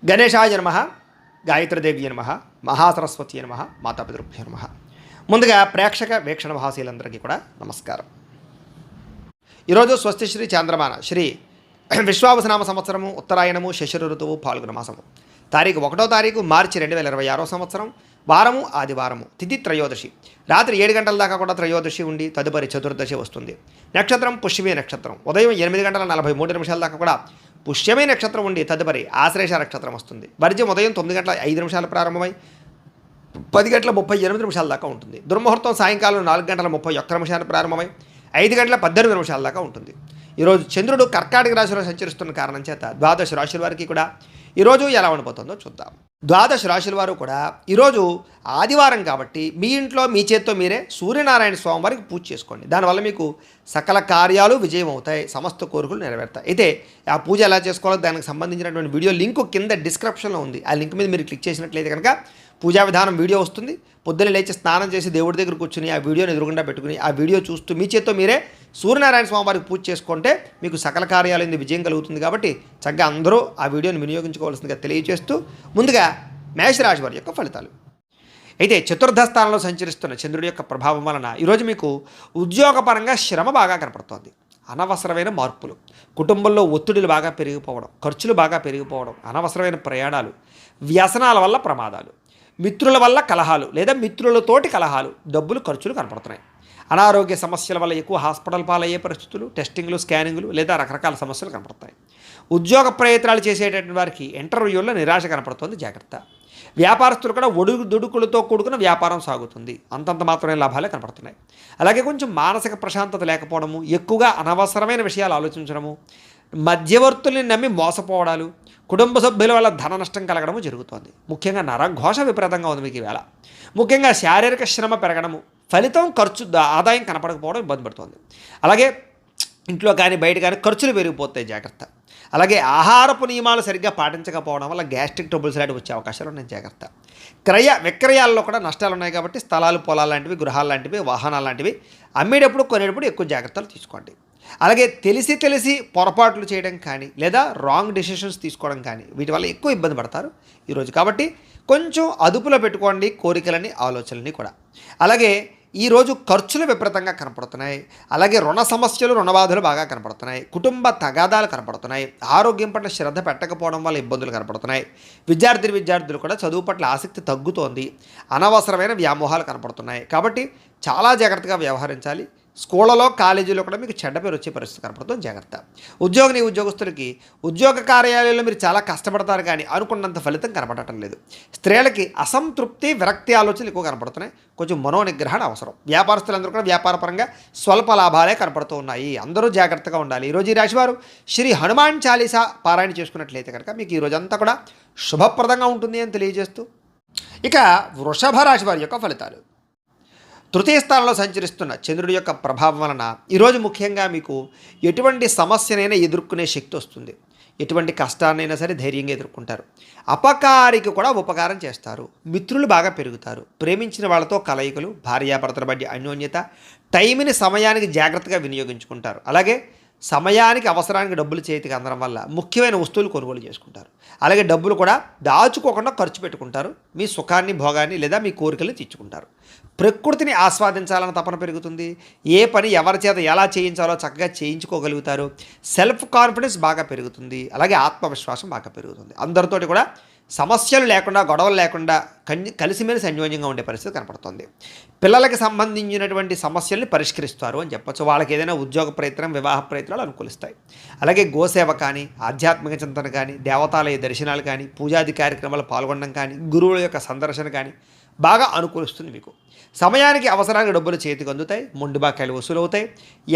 గణేశాయ నమః, గాయత్రీదేవి నమః, మహాసరస్వతి నమః, మాతాపితృభ్యో నమః. ముందుగా ప్రేక్షక వీక్షణ మహాశీలందరికీ కూడా నమస్కారం. ఈరోజు స్వస్తి శ్రీ చాంద్రమాన శ్రీ విశ్వావసనామ సంవత్సరము ఉత్తరాయణము శశిర ఋతువు పాల్గొన మాసము తారీఖు 1వ తారీఖు మార్చి 2026 సంవత్సరం వారము ఆదివారము తిథి త్రయోదశి రాత్రి 7 గంటల దాకా కూడా త్రయోదశి ఉండి తదుపరి చతుర్దశి వస్తుంది. నక్షత్రం పుష్యమి నక్షత్రం ఉదయం 8 గంటల 43 నిమిషాల దాకా కూడా పుష్యమి నక్షత్రం ఉండి తదుపరి ఆశ్లేష నక్షత్రం వస్తుంది. వర్జ్యం ఉదయం 9 గంటల 5 నిమిషాలు ప్రారంభమై 10 గంటల 38 నిమిషాల దాకా ఉంటుంది. దుర్ముహూర్తం సాయంకాలం 4 గంటల 31 నిమిషాలు ప్రారంభమై 5 గంటల 18 నిమిషాల దాకా ఉంటుంది. ఈరోజు చంద్రుడు కర్కాటక రాశిలో సంచరిస్తున్న కారణం చేత ద్వాదశ రాశుల వారికి కూడా ఈరోజు ఎలా ఉండిపోతుందో చూద్దాం. ద్వాదశ రాశుల వారు కూడా ఈరోజు ఆదివారం కాబట్టి మీ ఇంట్లో మీ చేత్తో మీరే సూర్యనారాయణ స్వామి వారికి పూజ చేసుకోండి. దానివల్ల మీకు సకల కార్యాలు విజయం అవుతాయి, సమస్త కోరికలు నెరవేరుతాయి. అయితే ఆ పూజ ఎలా చేసుకోవాలో దానికి సంబంధించినటువంటి వీడియో లింక్ కింద డిస్క్రిప్షన్లో ఉంది. ఆ లింక్ మీద మీరు క్లిక్ చేసినట్లయితే కనుక పూజా విధానం వీడియో వస్తుంది. పొద్దున్న లేచి స్నానం చేసి దేవుడి దగ్గర కూర్చుని ఆ వీడియోని ఎదురుగుండా పెట్టుకుని ఆ వీడియో చూస్తూ మీ చేత్తో మీరే సూర్యనారాయణ స్వామి వారికి పూజ చేసుకుంటే మీకు సకల కార్యాలయంది విజయం కలుగుతుంది. కాబట్టి చక్కగా అందరూ ఆ వీడియోని వినియోగించుకోవాల్సిందిగా తెలియజేస్తూ ముందుగా మేషరాశి వారి యొక్క ఫలితాలు. అయితే చతుర్థ స్థానంలో సంచరిస్తున్న చంద్రుడి యొక్క ప్రభావం వలన ఈరోజు మీకు ఉద్యోగపరంగా శ్రమ బాగా కనపడుతోంది. అనవసరమైన మార్పులు, కుటుంబంలో ఒత్తిడులు బాగా పెరిగిపోవడం, ఖర్చులు బాగా పెరిగిపోవడం, అనవసరమైన ప్రయాణాలు, వ్యసనాల వల్ల ప్రమాదాలు, మిత్రుల వల్ల కలహాలు లేదా మిత్రులతోటి కలహాలు, డబ్బులు ఖర్చులు కనపడుతున్నాయి. అనారోగ్య సమస్యల వల్ల ఎక్కువ హాస్పిటల్ పాలయ్యే పరిస్థితులు, టెస్టింగ్లు, స్కానింగ్లు లేదా రకరకాల సమస్యలు కనపడతాయి. ఉద్యోగ ప్రయత్నాలు చేసేటటువంటి వారికి ఇంటర్వ్యూల్లో నిరాశ కనపడుతుంది, జాగ్రత్త. వ్యాపారస్తులు కూడా ఒడుదుడుకులతో కూడుకున్న వ్యాపారం సాగుతుంది, అంతంత మాత్రమే లాభాలే కనపడుతున్నాయి. అలాగే కొంచెం మానసిక ప్రశాంతత లేకపోవడము, ఎక్కువగా అనవసరమైన విషయాలు ఆలోచించడము, మధ్యవర్తుల్ని నమ్మి మోసపోవడాలు, కుటుంబ సభ్యుల వల్ల ధన నష్టం కలగడము జరుగుతోంది. ముఖ్యంగా నరఘోష విపరీతంగా ఉంది మీకు ఈవేళ. ముఖ్యంగా శారీరక శ్రమ పెరగడము, ఫలితం ఖర్చు ఆదాయం కనపడకపోవడం ఇబ్బంది పడుతుంది. అలాగే ఇంట్లో కానీ బయట కానీ ఖర్చులు పెరిగిపోతాయి, జాగ్రత్త. అలాగే ఆహారపు నియమాలు సరిగ్గా పాటించకపోవడం వల్ల గ్యాస్ట్రిక్ ట్రబుల్స్ లాంటివి వచ్చే అవకాశాలు ఉన్నాయి, జాగ్రత్త. క్రయ విక్రయాల్లో కూడా నష్టాలు ఉన్నాయి కాబట్టి స్థలాలు, పొలాలు లాంటివి, గృహాలు లాంటివి, వాహనాలు లాంటివి అమ్మేటప్పుడు కొనేటప్పుడు ఎక్కువ జాగ్రత్తలు తీసుకోండి. అలాగే తెలిసి పొరపాట్లు చేయడం కానీ లేదా రాంగ్ డెసిషన్స్ తీసుకోవడం కానీ వీటి వల్ల ఎక్కువ ఇబ్బంది పడతారు ఈరోజు. కాబట్టి కొంచెం అదుపులో పెట్టుకోండి కోరికలని, ఆలోచనలని కూడా. అలాగే ఈరోజు ఖర్చులు విపరీతంగా కనపడుతున్నాయి. అలాగే రుణ సమస్యలు, రుణబాధలు బాగా కనపడుతున్నాయి. కుటుంబ తగాదాలు కనపడుతున్నాయి. ఆరోగ్యం పట్ల శ్రద్ధ పెట్టకపోవడం వల్ల ఇబ్బందులు కనపడుతున్నాయి. విద్యార్థులు కూడా చదువు పట్ల ఆసక్తి తగ్గుతోంది. అనవసరమైన వ్యామోహాలు కనపడుతున్నాయి. కాబట్టి చాలా జాగ్రత్తగా వ్యవహరించాలి. స్కూళ్ళలో, కాలేజీలో కూడా మీకు చెడ్డ పేరు వచ్చే పరిస్థితి కనపడుతుంది, జాగ్రత్త. ఉద్యోగస్తులకి ఉద్యోగ కార్యాలయంలో మీరు చాలా కష్టపడతారు కానీ అనుకున్నంత ఫలితం కనపడటం లేదు. స్త్రీలకి అసంతృప్తి, విరక్తి ఆలోచనలు ఎక్కువ కనపడుతున్నాయి. కొంచెం మనోనిగ్రహణ అవసరం. వ్యాపారస్తులందరూ కూడా వ్యాపారపరంగా స్వల్ప లాభాలే కనపడుతూ ఉన్నాయి. అందరూ జాగ్రత్తగా ఉండాలి. ఈరోజు ఈ రాశివారు శ్రీ హనుమాన్ చాలీసా పారాయణ చేసుకున్నట్లయితే కనుక మీకు ఈ రోజంతా కూడా శుభప్రదంగా ఉంటుంది అని తెలియజేస్తూ ఇక వృషభ రాశి వారి యొక్క ఫలితాలు. తృతీయ స్థానంలో సంచరిస్తున్న చంద్రుడి యొక్క ప్రభావం వలన ఈరోజు ముఖ్యంగా మీకు ఎటువంటి సమస్యనైనా ఎదుర్కొనే శక్తి వస్తుంది. ఎటువంటి కష్టాన్నైనా సరే ధైర్యంగా ఎదుర్కొంటారు. అపకారికి కూడా ఉపకారం చేస్తారు. మిత్రులు బాగా పెరుగుతారు. ప్రేమించిన వాళ్ళతో కలయికలు, భార్యాభర్తల మధ్య అన్యోన్యత, టైంని సమయానికి జాగ్రత్తగా వినియోగించుకుంటారు. అలాగే సమయానికి అవసరానికి డబ్బులు చేతికి అందడం వల్ల ముఖ్యమైన వస్తువులు కొనుగోలు చేసుకుంటారు. అలాగే డబ్బులు కూడా దాచుకోకుండా ఖర్చు పెట్టుకుంటారు. మీ సుఖాన్ని, భోగాన్ని లేదా మీ కోరికలు తీర్చుకుంటారు. ప్రకృతిని ఆస్వాదించాలని తపన పెరుగుతుంది. ఏ పని ఎవరి చేత ఎలా చేయించాలో చక్కగా చేయించుకోగలుగుతారు. సెల్ఫ్ కాన్ఫిడెన్స్ బాగా పెరుగుతుంది. అలాగే ఆత్మవిశ్వాసం బాగా పెరుగుతుంది. అందరితోటి కూడా సమస్యలు లేకుండా, గొడవలు లేకుండా కలిసిమెలిసి అన్యోన్యంగా ఉండే పరిస్థితి కనపడుతుంది. పిల్లలకి సంబంధించినటువంటి సమస్యల్ని పరిష్కరిస్తారు అని చెప్పచ్చు. వాళ్ళకి ఏదైనా ఉద్యోగ ప్రయత్నం, వివాహ ప్రయత్నాలు అనుకూలిస్తాయి. అలాగే గోసేవ కానీ, ఆధ్యాత్మిక చింతన కానీ, దేవతాలయ దర్శనాలు కానీ, పూజాది కార్యక్రమాలు పాల్గొనడం కానీ, గురువుల యొక్క సందర్శన కానీ బాగా అనుకూలిస్తుంది మీకు. సమయానికి అవసరానికి డబ్బులు చేతికి అందుతాయి. మొండి బాకాయలు వసూలు అవుతాయి.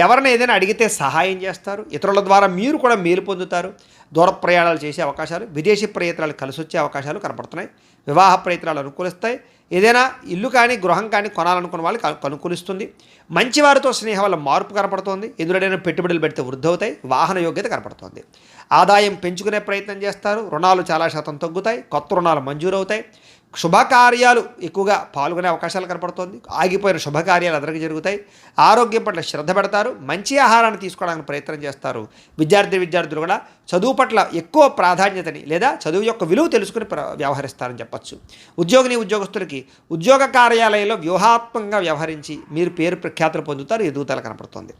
ఎవరైనా ఏదైనా అడిగితే సహాయం చేస్తారు. ఇతరుల ద్వారా మీరు కూడా మేలు పొందుతారు. దూర ప్రయాణాలు చేసే అవకాశాలు, విదేశీ ప్రయత్నాలు కలిసి వచ్చే అవకాశాలు కనపడుతున్నాయి. వివాహ ప్రయత్నాలు అనుకూలిస్తాయి. ఏదైనా ఇల్లు కానీ, గృహం కానీ కొనాలనుకున్న వాళ్ళకి అనుకూలిస్తుంది. మంచివారితో స్నేహం వల్ల మార్పు కనపడుతోంది. ఎదురైన పెట్టుబడులు పెడితే వృద్ధి అవుతాయి. వాహన యోగ్యత కనపడుతోంది. ఆదాయం పెంచుకునే ప్రయత్నం చేస్తారు. రుణాలు చాలా శాతం తగ్గుతాయి. కొత్త రుణాలు మంజూరు అవుతాయి. శుభకార్యాలు ఎక్కువగా పాల్గొనే అవకాశాలు కనపడుతోంది. ఆగిపోయిన శుభకార్యాలు అందరికీ జరుగుతాయి. ఆరోగ్యం పట్ల శ్రద్ధ పెడతారు. మంచి ఆహారాన్ని తీసుకోవడానికి ప్రయత్నం చేస్తారు. విద్యార్థులు కూడా చదువు పట్ల ఎక్కువ ప్రాధాన్యతని లేదా చదువు యొక్క విలువ తెలుసుకుని వ్యవహరిస్తారని చెప్పచ్చు. ఉద్యోగస్తులకి ఉద్యోగ కార్యాలయంలో వ్యూహాత్మకంగా వ్యవహరించి మీరు పేరు ప్రఖ్యాతులు పొందుతారు. ఎదుగుదల కనపడుతుంది.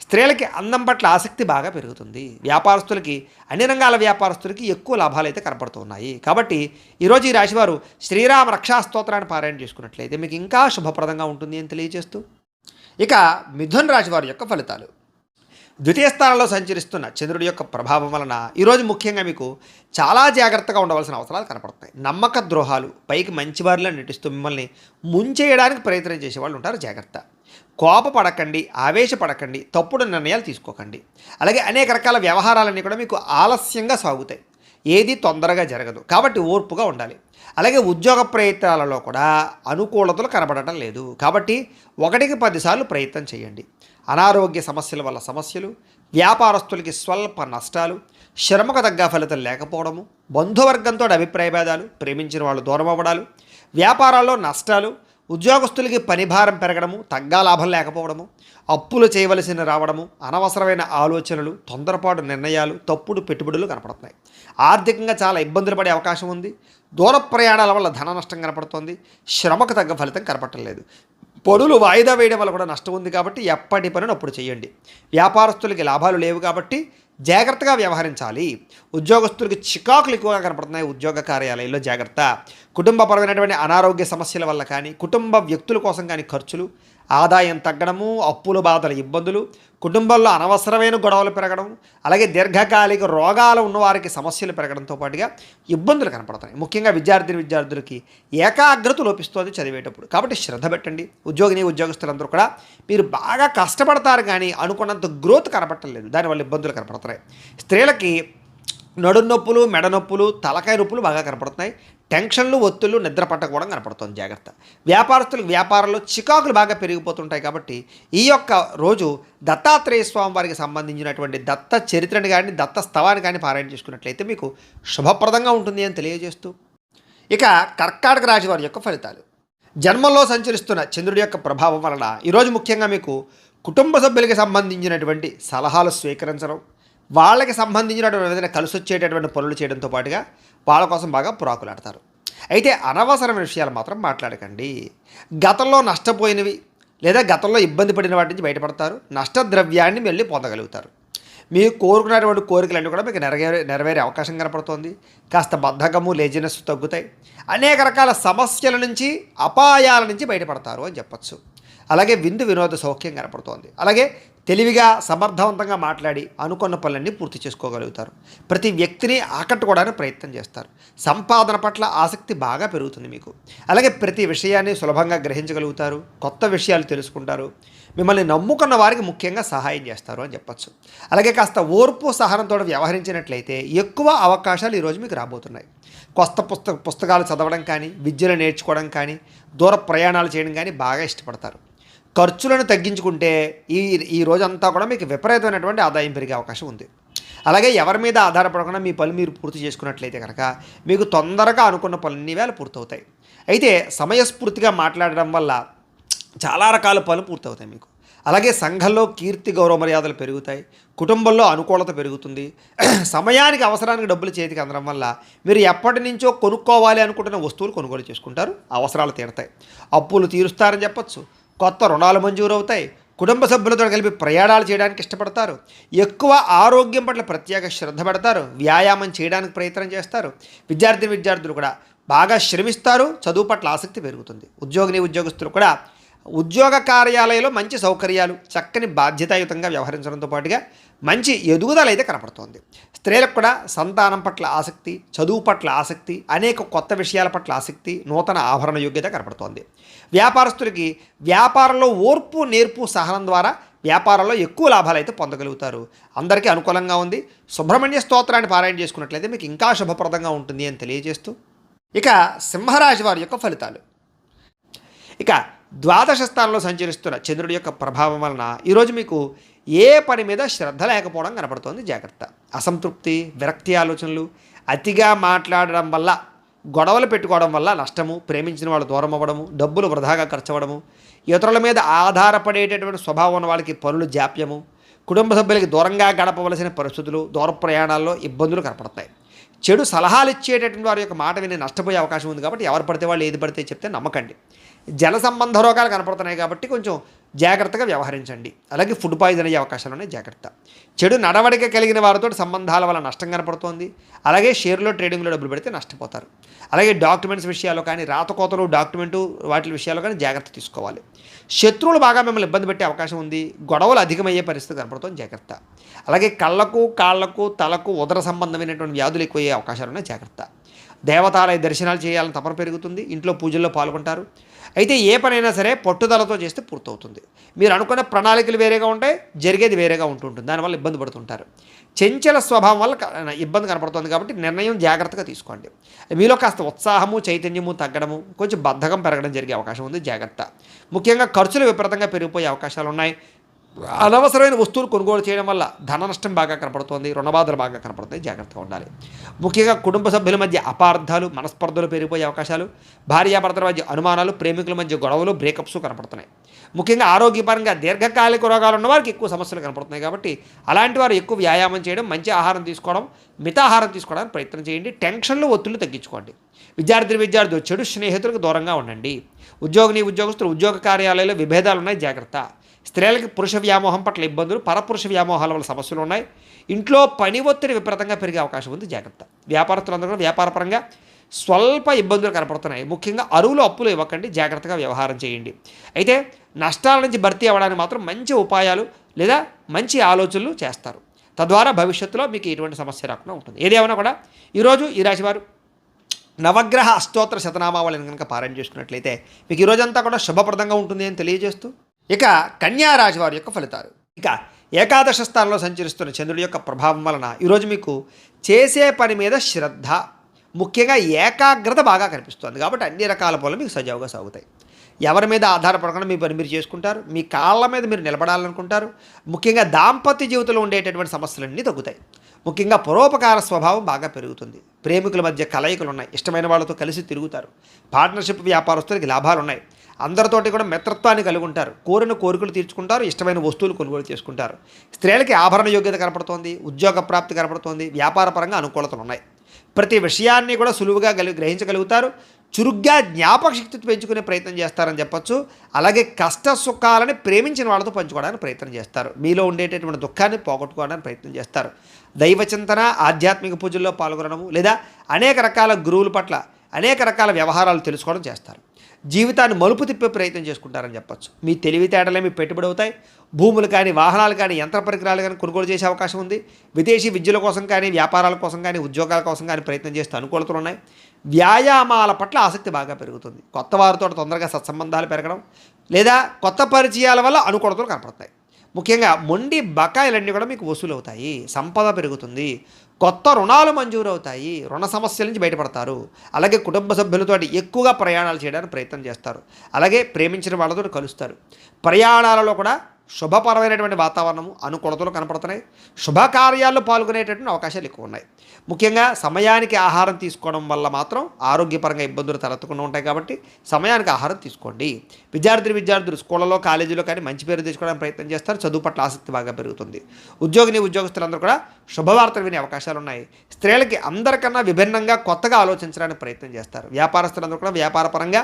స్త్రీలకి అందం పట్ల ఆసక్తి బాగా పెరుగుతుంది. వ్యాపారస్తులకి అన్ని రంగాల వ్యాపారస్తులకి ఎక్కువ లాభాలు అయితే కనపడుతున్నాయి. కాబట్టి ఈరోజు ఈ రాశివారు శ్రీరామ రక్షా స్తోత్రాన్ని పారాయణ చేసుకున్నట్లయితే మీకు ఇంకా శుభప్రదంగా ఉంటుంది అని తెలియజేస్తూ, ఇక మిథున రాశి వారి యొక్క ఫలితాలు. ద్వితీయ స్థానంలో సంచరిస్తున్న చంద్రుడి యొక్క ప్రభావం వలన ఈరోజు ముఖ్యంగా మీకు చాలా జాగ్రత్తగా ఉండవలసిన అవసరాలు కనపడతాయి. నమ్మక ద్రోహాలు, పైకి మంచివారిలో నటిస్తూ మిమ్మల్ని ముంచేయడానికి ప్రయత్నం చేసేవాళ్ళు ఉంటారు. జాగ్రత్త. కోపపడకండి, ఆవేశపడకండి, తప్పుడు నిర్ణయాలు తీసుకోకండి. అలాగే అనేక రకాల వ్యవహారాలన్నీ కూడా మీకు ఆలస్యంగా సాగుతాయి. ఏది తొందరగా జరగదు. కాబట్టి ఓర్పుగా ఉండాలి. అలాగే ఉద్యోగ ప్రయత్నాలలో కూడా అనుకూలతలు కనబడటం లేదు. కాబట్టి 1కి 10 సార్లు ప్రయత్నం చేయండి. అనారోగ్య సమస్యల వల్ల సమస్యలు, వ్యాపారస్తులకి స్వల్ప నష్టాలు, శ్రమకు తగ్గ ఫలితం లేకపోవడము, బంధువర్గంతో అభిప్రాయ భేదాలు, ప్రేమించిన వాళ్ళు దూరం అవ్వడాలు, వ్యాపారాల్లో నష్టాలు, ఉద్యోగస్తులకి పని భారం పెరగడము, తగ్గా లాభం లేకపోవడము, అప్పులు చేయవలసిన రావడము, అనవసరమైన ఆలోచనలు, తొందరపాటు నిర్ణయాలు, తప్పుడు పెట్టుబడులు కనపడుతున్నాయి. ఆర్థికంగా చాలా ఇబ్బందులు పడే అవకాశం ఉంది. దూర ప్రయాణాల వల్ల ధన నష్టం కనపడుతోంది. శ్రమకు తగ్గ ఫలితం కనపడలేదు. పనులు వాయిదా వేయడం వల్ల కూడా నష్టం ఉంది. కాబట్టి ఎప్పటి పనిని అప్పుడు చేయండి. వ్యాపారస్తులకి లాభాలు లేవు కాబట్టి జాగ్రత్తగా వ్యవహరించాలి. ఉద్యోగస్తులకి చికాకులు ఎక్కువగా కనపడుతున్నాయి. ఉద్యోగ కార్యాలయంలో జాగ్రత్త. కుటుంబపరమైనటువంటి అనారోగ్య సమస్యల వల్ల కానీ, కుటుంబ వ్యక్తుల కోసం కానీ ఖర్చులు, ఆదాయం తగ్గడము, అప్పుల బాధల ఇబ్బందులు, కుటుంబంలో అనవసరమైన గొడవలు పెరగడం, అలాగే దీర్ఘకాలిక రోగాలు ఉన్నవారికి సమస్యలు పెరగడంతో పాటుగా ఇబ్బందులు కనపడుతున్నాయి. ముఖ్యంగా విద్యార్థులకి ఏకాగ్రత లోపిస్తుంది చదివేటప్పుడు. కాబట్టి శ్రద్ధ పెట్టండి. ఉద్యోగస్తులందరూ కూడా మీరు బాగా కష్టపడతారు కానీ అనుకున్నంత గ్రోత్ కనపడలేదు. దానివల్ల ఇబ్బందులు కనపడుతున్నాయి. స్త్రీలకి నడుం నొప్పులు, మెడ నొప్పులు, తలకాయ నొప్పులు బాగా కనపడుతున్నాయి. టెన్షన్లు, ఒత్తులు, నిద్ర పట్టకపోవడం కనపడుతుంది. జాగ్రత్త. వ్యాపారస్తులకు వ్యాపారంలో చికాకులు బాగా పెరిగిపోతుంటాయి. కాబట్టి ఈ యొక్క రోజు దత్తాత్రేయ స్వామి వారికి సంబంధించినటువంటి దత్త చరిత్రని కానీ, దత్త స్తవాన్ని కానీ పారాయణ చేసుకున్నట్లయితే మీకు శుభప్రదంగా ఉంటుంది అని తెలియజేస్తూ, ఇక కర్కాటక రాశి వారి యొక్క ఫలితాలు. జన్మంలో సంచరిస్తున్న చంద్రుడి యొక్క ప్రభావం వలన ఈరోజు ముఖ్యంగా మీకు కుటుంబ సభ్యులకి సంబంధించినటువంటి సలహాలు స్వీకరించడం, వాళ్ళకి సంబంధించినటువంటి ఏదైనా కలిసి వచ్చేటటువంటి పనులు చేయడంతో పాటుగా వాళ్ళ కోసం బాగా పురాకులాడతారు. అయితే అనవసరమైన విషయాలు మాత్రం మాట్లాడకండి. గతంలో నష్టపోయినవి లేదా గతంలో ఇబ్బంది పడిన వాటి నుంచి బయటపడతారు. నష్టద్రవ్యాన్ని మళ్ళీ పొందగలుగుతారు. మీరు కోరుకున్నటువంటి కోరికలన్నీ కూడా మీకు నెరవేరే అవకాశం కనపడుతోంది. కాస్త బద్ధకము, లేజినెస్ తగ్గుతాయి. అనేక రకాల సమస్యల నుంచి, అపాయాల నుంచి బయటపడతారు అని చెప్పచ్చు. అలాగే వినోద సౌఖ్యం కనపడుతోంది. అలాగే తెలివిగా, సమర్థవంతంగా మాట్లాడి అనుకున్న పనులన్నీ పూర్తి చేసుకోగలుగుతారు. ప్రతి వ్యక్తిని ఆకట్టుకోవడానికి ప్రయత్నం చేస్తారు. సంపాదన పట్ల ఆసక్తి బాగా పెరుగుతుంది మీకు. అలాగే ప్రతి విషయాన్ని సులభంగా గ్రహించగలుగుతారు. కొత్త విషయాలు తెలుసుకుంటారు. మిమ్మల్ని నమ్ముకున్న వారికి ముఖ్యంగా సహాయం చేస్తారు అని చెప్పచ్చు. అలాగే కాస్త ఓర్పు, సహనంతో వ్యవహరించినట్లయితే ఎక్కువ అవకాశాలు ఈరోజు మీకు రాబోతున్నాయి. కొత్త పుస్తకాలు చదవడం కానీ, విద్యను నేర్చుకోవడం కానీ, దూర ప్రయాణాలు చేయడం కానీ బాగా ఇష్టపడతారు. ఖర్చులను తగ్గించుకుంటే ఈ రోజంతా కూడా మీకు విపరీతమైనటువంటి ఆదాయం పెరిగే అవకాశం ఉంది. అలాగే ఎవరి మీద ఆధారపడకుండా మీ పనులు మీరు పూర్తి చేసుకున్నట్లయితే కనుక మీకు తొందరగా అనుకున్న పనులన్నీ వేళ పూర్తవుతాయి. అయితే సమయస్ఫూర్తిగా మాట్లాడడం వల్ల చాలా రకాల పనులు పూర్తవుతాయి మీకు. అలాగే సంఘంలో కీర్తి, గౌరవ మర్యాదలు పెరుగుతాయి. కుటుంబంలో అనుకూలత పెరుగుతుంది. సమయానికి, అవసరానికి డబ్బులు చేతికి అందడం వల్ల మీరు ఎప్పటి నుంచో కొనుక్కోవాలి అనుకుంటున్న వస్తువులు కొనుగోలు చేసుకుంటారు. అవసరాలు తీరుతాయి. అప్పులు తీరుస్తారని చెప్పచ్చు. కొత్త రుణాలు మంజూరు అవుతాయి. కుటుంబ సభ్యులతో కలిపి ప్రయాణాలు చేయడానికి ఇష్టపడతారు. ఎక్కువ ఆరోగ్యం పట్ల ప్రత్యేక శ్రద్ధ పెడతారు. వ్యాయామం చేయడానికి ప్రయత్నం చేస్తారు. విద్యార్థులు కూడా బాగా శ్రమిస్తారు. చదువు పట్ల ఆసక్తి పెరుగుతుంది. ఉద్యోగస్తులు కూడా ఉద్యోగ కార్యాలయంలో మంచి సౌకర్యాలు, చక్కని బాధ్యతాయుతంగా వ్యవహరించడంతో పాటుగా మంచి ఎదుగుదల అయితే కనపడుతోంది. స్త్రీలకు కూడా సంతానం పట్ల ఆసక్తి, చదువు పట్ల ఆసక్తి, అనేక కొత్త విషయాల పట్ల ఆసక్తి, నూతన ఆభరణ యోగ్యత కనపడుతోంది. వ్యాపారస్తులకి వ్యాపారంలో ఓర్పు, నేర్పు, సహనం ద్వారా వ్యాపారంలో ఎక్కువ లాభాలు అయితే పొందగలుగుతారు. అందరికీ అనుకూలంగా ఉంది. సుబ్రహ్మణ్య స్తోత్రాన్ని పారాయణ చేసుకున్నట్లయితే మీకు ఇంకా శుభప్రదంగా ఉంటుంది అని తెలియజేస్తూ, ఇక సింహరాశి వారి యొక్క ఫలితాలు. ఇక ద్వాదశ స్థానంలో సంచరిస్తున్న చంద్రుడి యొక్క ప్రభావం వలన ఈరోజు మీకు ఏ పని మీద శ్రద్ధ లేకపోవడం కనపడుతోంది. జాగ్రత్త. అసంతృప్తి, విరక్తి ఆలోచనలు, అతిగా మాట్లాడడం వల్ల గొడవలు పెట్టుకోవడం వల్ల నష్టము, ప్రేమించిన వాళ్ళు దూరం అవ్వడము, డబ్బులు వృధాగా ఖర్చు అవ్వడము, ఇతరుల మీద ఆధారపడేటటువంటి స్వభావం ఉన్న వాళ్ళకి పనులు జాప్యము, కుటుంబ సభ్యులకి దూరంగా గడపవలసిన పరిస్థితులు, దూర ప్రయాణాల్లో ఇబ్బందులు కనపడతాయి. చెడు సలహాలు ఇచ్చేటటువంటి వారి యొక్క మాట విని నష్టపోయే అవకాశం ఉంది కాబట్టి ఎవరు పడితే వాళ్ళు ఏది పడితే చెప్తే నమ్మకండి. జల సంబంధ రోగాలు కనపడుతున్నాయి కాబట్టి కొంచెం జాగ్రత్తగా వ్యవహరించండి. అలాగే ఫుడ్ పాయిజన్ అయ్యే అవకాశాలు ఉన్నాయి, జాగ్రత్త. చెడు నడవడిక కలిగిన వారితో సంబంధాల వల్ల నష్టం కనపడుతోంది. అలాగే షేర్లో ట్రేడింగ్లో డబ్బులు పెడితే నష్టపోతారు. అలాగే డాక్యుమెంట్స్ విషయాల్లో కానీ, రాతకోతలు డాక్యుమెంటు వాటి విషయాల్లో కానీ జాగ్రత్త తీసుకోవాలి. శత్రువులు బాగా మిమ్మల్ని ఇబ్బంది పెట్టే అవకాశం ఉంది. గొడవలు అధికమయ్యే పరిస్థితి కనపడుతుంది, జాగ్రత్త. అలాగే కళ్ళకు, కాళ్లకు, తలకు ఉదర సంబంధమైనటువంటి వ్యాధులు ఎక్కువయ్యే అవకాశాలు ఉన్నాయి, జాగ్రత్త. దేవతాలయ దర్శనాలు చేయాలని తపన పెరుగుతుంది. ఇంట్లో పూజల్లో పాల్గొంటారు. అయితే ఏ పనైనా సరే పట్టుదలతో చేస్తే పూర్తవుతుంది. మీరు అనుకున్న ప్రణాళికలు వేరేగా ఉంటాయి, జరిగేది వేరేగా ఉంటుంటుంది. దానివల్ల ఇబ్బంది పడుతుంటారు. చంచల స్వభావం వల్ల ఇబ్బంది కనపడుతుంది కాబట్టి నిర్ణయం జాగ్రత్తగా తీసుకోండి. మీలో కాస్త ఉత్సాహము, చైతన్యము తగ్గడము, కొంచెం బద్ధకం పెరగడం జరిగే అవకాశం ఉంది, జాగ్రత్త. ముఖ్యంగా ఖర్చులు విపరీతంగా పెరిగిపోయే అవకాశాలు ఉన్నాయి. అనవసరమైన వస్తువులు కొనుగోలు చేయడం వల్ల ధన నష్టం బాగా కనపడుతోంది, రుణబాధలు బాగా కనపడుతాయి, జాగ్రత్తగా ఉండాలి. ముఖ్యంగా కుటుంబ సభ్యుల మధ్య అపార్థాలు, మనస్పర్ధలు పెరిగిపోయే అవకాశాలు, భార్యాభర్తల మధ్య అనుమానాలు, ప్రేమికుల మధ్య గొడవలు, బ్రేకప్స్ కనపడుతున్నాయి. ముఖ్యంగా ఆరోగ్యపరంగా దీర్ఘకాలిక రోగాలు ఉన్న వారికి ఎక్కువ సమస్యలు కనపడుతున్నాయి కాబట్టి అలాంటి వారు ఎక్కువ వ్యాయామం చేయడం, మంచి ఆహారం తీసుకోవడం, మితాహారం తీసుకోవడానికి ప్రయత్నం చేయండి. టెన్షన్లు, ఒత్తిళ్లు తగ్గించుకోండి. విద్యార్థులు చెడు స్నేహితులకు దూరంగా ఉండండి. ఉద్యోగస్తులు ఉద్యోగ కార్యాలయాల్లో విభేదాలు ఉన్నాయి, జాగ్రత్త. స్త్రీలకి పురుష వ్యామోహం పట్ల ఇబ్బందులు, పరపురుష వ్యామోహాల వల్ల సమస్యలు ఉన్నాయి. ఇంట్లో పని ఒత్తిడి విపరీతంగా పెరిగే అవకాశం ఉంది, జాగ్రత్త. వ్యాపారస్తులందరూ కూడా వ్యాపారపరంగా స్వల్ప ఇబ్బందులు కనపడుతున్నాయి. ముఖ్యంగా అరువులు, అప్పులు ఇవ్వకండి, జాగ్రత్తగా వ్యవహారం చేయండి. అయితే నష్టాల నుంచి భర్తీ అవ్వడానికి మాత్రం మంచి ఉపాయాలు లేదా మంచి ఆలోచనలు చేస్తారు. తద్వారా భవిష్యత్తులో మీకు ఎటువంటి సమస్య రాకుండా ఉంటుంది. ఏదేమైనా కూడా ఈరోజు ఈ రాశివారు నవగ్రహ అష్టోత్తర శతనామావళిని కనుక పారాయణ చేసుకున్నట్లయితే మీకు ఈ రోజంతా కూడా శుభప్రదంగా ఉంటుంది అని తెలియజేస్తూ, ఇక కన్యా రాశి వారి యొక్క ఫలితాలు. ఇక ఏకాదశ స్థానంలో సంచరిస్తున్న చంద్రుడి యొక్క ప్రభావం వలన ఈరోజు మీకు చేసే పని మీద శ్రద్ధ, ముఖ్యంగా ఏకాగ్రత బాగా కనిపిస్తుంది. కాబట్టి అన్ని రకాల పనులు మీకు సజావుగా సాగుతాయి. ఎవరి మీద ఆధారపడకుండా మీ పని మీరు చేసుకుంటారు. మీ కాళ్ళ మీద మీరు నిలబడాలనుకుంటారు. ముఖ్యంగా దాంపత్య జీవితంలో ఉండేటటువంటి సమస్యలన్నీ తగ్గుతాయి. ముఖ్యంగా పరోపకార స్వభావం బాగా పెరుగుతుంది. ప్రేమికుల మధ్య కలయికలు ఉన్నాయి. ఇష్టమైన వాళ్ళతో కలిసి తిరుగుతారు. పార్ట్నర్షిప్ వ్యాపారస్తులకి లాభాలు ఉన్నాయి. అందరితోటి కూడా మిత్రత్వాన్ని కలిగి ఉంటారు. కోరిన కోరికలు తీర్చుకుంటారు. ఇష్టమైన వస్తువులు కొనుగోలు చేసుకుంటారు. స్త్రీలకి ఆభరణ యోగ్యత కనపడుతోంది. ఉద్యోగ ప్రాప్తి కనపడుతోంది. వ్యాపారపరంగా అనుకూలతలు ఉన్నాయి. ప్రతి విషయాన్ని కూడా సులువుగా గ్రహించగలుగుతారు. చురుగ్గా జ్ఞాపక శక్తి పెంచుకునే ప్రయత్నం చేస్తారని చెప్పొచ్చు. అలాగే కష్ట సుఖాలని ప్రేమించిన వాళ్ళతో పంచుకోవడానికి ప్రయత్నం చేస్తారు. మీలో ఉండేటటువంటి దుఃఖాన్ని పోగొట్టుకోవడానికి ప్రయత్నం చేస్తారు. దైవచింతన, ఆధ్యాత్మిక పూజల్లో పాల్గొనడము లేదా అనేక రకాల గురువుల పట్ల అనేక రకాల వ్యవహారాలు తెలుసుకోవడం చేస్తారు. జీవితాన్ని మలుపు తిప్పే ప్రయత్నం చేసుకుంటారని చెప్పొచ్చు. మీ తెలివితేటలే మీ పెట్టుబడి అవుతాయి. భూములు కానీ, వాహనాలు కానీ, యంత్ర పరికరాలు కానీ కొనుగోలు చేసే అవకాశం ఉంది. విదేశీ విద్యల కోసం కానీ, వ్యాపారాల కోసం కానీ, ఉద్యోగాల కోసం కానీ ప్రయత్నం చేస్తూ అనుకూలతలు ఉన్నాయి. వ్యాయామాల పట్ల ఆసక్తి బాగా పెరుగుతుంది. కొత్త వారితో తొందరగా సత్సంబంధాలు పెరగడం లేదా కొత్త పరిచయాల వల్ల అనుకూలతలు కనపడతాయి. ముఖ్యంగా మొండి బకాయిలన్నీ కూడా మీకు వసూలు అవుతాయి. సంపద పెరుగుతుంది. కొత్త రుణాలు మంజూరు అవుతాయి. రుణ సమస్యల నుంచి బయటపడతారు. అలాగే కుటుంబ సభ్యులతో ఎక్కువగా ప్రయాణాలు చేయడానికి ప్రయత్నం చేస్తారు. అలాగే ప్రేమించిన వాళ్ళతో కలుస్తారు. ప్రయాణాలలో కూడా శుభపరమైనటువంటి వాతావరణము, అనుకూలతలు కనపడుతున్నాయి. శుభకార్యాల్లో పాల్గొనేటటువంటి అవకాశాలు ఎక్కువ ఉన్నాయి. ముఖ్యంగా సమయానికి ఆహారం తీసుకోవడం వల్ల మాత్రం ఆరోగ్యపరంగా ఇబ్బందులు తలెత్తకుండా ఉంటాయి కాబట్టి సమయానికి ఆహారం తీసుకోండి. విద్యార్థులు స్కూళ్ళలో, కాలేజీలో కానీ మంచి పేరు తెచ్చుకోవడానికి ప్రయత్నం చేస్తారు. చదువు పట్ల ఆసక్తి బాగా పెరుగుతుంది. ఉద్యోగస్తులందరూ కూడా శుభవార్తలు వినే అవకాశాలు ఉన్నాయి. స్త్రీలకి అందరికన్నా విభిన్నంగా కొత్తగా ఆలోచించడానికి ప్రయత్నం చేస్తారు. వ్యాపారస్తులందరూ కూడా వ్యాపారపరంగా